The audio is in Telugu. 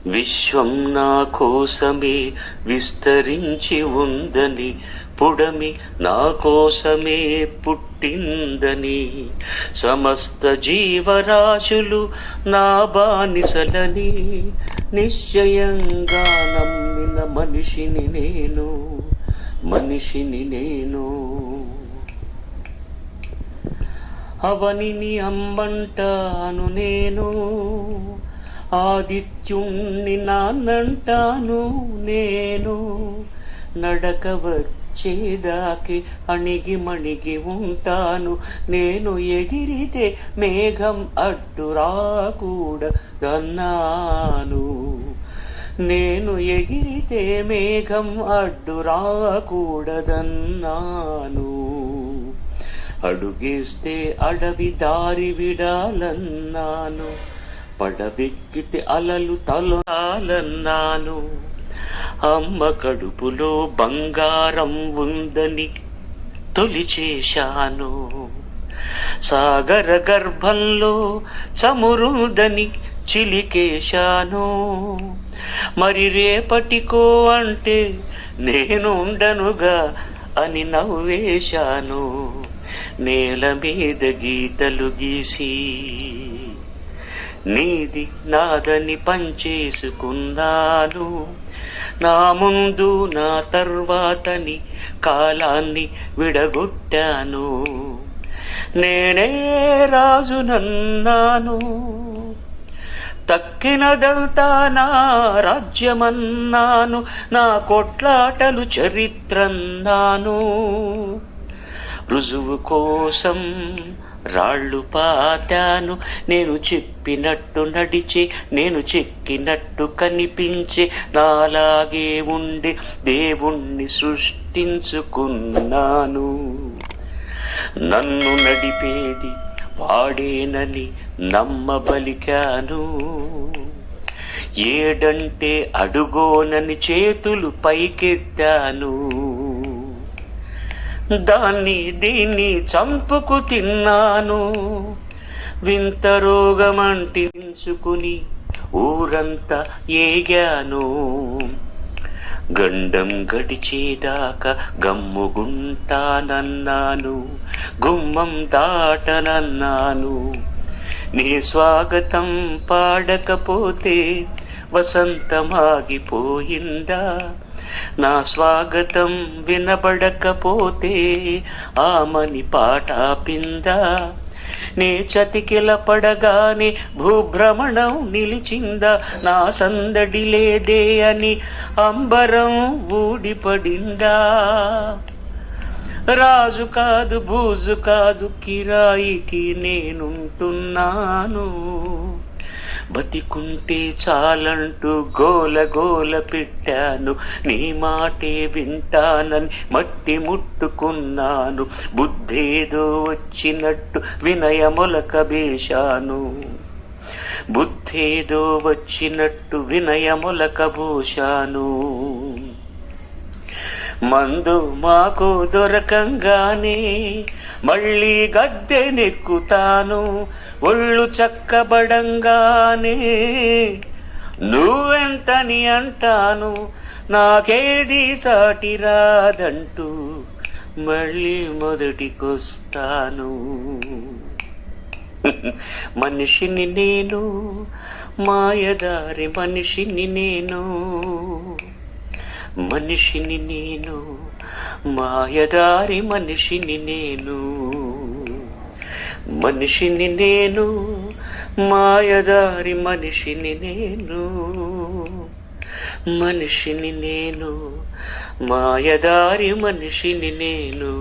విశ్వం నా కోసమే విస్తరించి ఉందని, పుడమి నా కోసమే పుట్టిందని, సమస్త జీవరాశులు నా బానిసలని నిశ్చయంగా నమ్మిన మనిషిని నేను. అవనిని అమ్మంటాను నేను, ఆదిత్యుణ్ణి నాన్నంటాను నేను. నడక వచ్చేదాకి అణిగి మణిగి ఉంటాను నేను. ఎగిరితే మేఘం అడ్డు రాకూడదన్నాను. నేను ఎగిరితే మేఘం అడ్డు రాకూడదన్నాను. అడుగేస్తే అడవి దారి విడాలన్నాను. పడవెక్కితే అలలు తలనాలన్నాను. అమ్మ కడుపులో బంగారం ఉందని తొలిచేశాను. సాగర గర్భంలో చమురుందని చిలికేశాను. మరి రేపటికో అంటే నేను ఉండనుగా అని నవ్వేశాను. నేల మీద గీతలు గీసి నీది నాదని పంచేసుకున్నాను. నా ముందు నా తర్వాతని కాలాన్ని విడగొట్టాను. నేనే రాజునన్నాను. తక్కినదంతా నా రాజ్యమన్నాను. నా కొట్లాటలు చరిత్రన్నాను. రుజువు కోసం రాళ్ళు పాతాను. నేను చెప్పినట్టు నడిచే, నేను చెక్కినట్టు కనిపించే, నాలాగే ఉండే దేవుణ్ణి సృష్టించుకున్నాను. నన్ను నడిపేది వాడేనని నమ్మబలికాను. ఏడంటే అడుగోనని చేతులు పైకెత్తాను. దాన్ని దీన్ని చంపుకు తిన్నాను. వింత రోగమంటించుకుని ఊరంతా ఏగాను. గండం గడిచేదాకా గమ్ముగుంటానన్నాను. గుమ్మం దాటనన్నాను. నీ స్వాగతం పాడకపోతే వసంతమాగిపోయిందా? నా స్వాగతం వినబడకపోతే ఆమని పాటాపిందా? నే చతికిల పడగానే భూభ్రమణం నిలిచిందా? నా సందడి లేదే అని అంబరం ఊడిపడిందా? రాజు కాదు బూజు కాదు కిరాయికి నేనుంటున్నాను. బతికుంటే చాలంటూ గోల గోల పెట్టాను. నీ మాటే వింటానని మట్టి ముట్టుకున్నాను. బుద్ధేదో వచ్చినట్టు వినయములక బేశాను. బుద్ధేదో వచ్చినట్టు వినయములక బోశాను. మందు మాకు దొరకంగానే మళ్ళీ గద్దెనెక్కుతాను. ఒళ్ళు చక్కబడంగానే నువ్వెంతని అంటాను. నాకేది సాటి రాదంటూ మళ్ళీ మొదటికొస్తాను. మనిషిని నేను, మాయదారి మనిషిని నేను. మనిషిని నేను, మాయదారి మనిషిని నేను. మనిషిని నేను, మాయదారి మనిషిని నేను. మనిషిని నేను, మాయదారి మనిషిని నేను.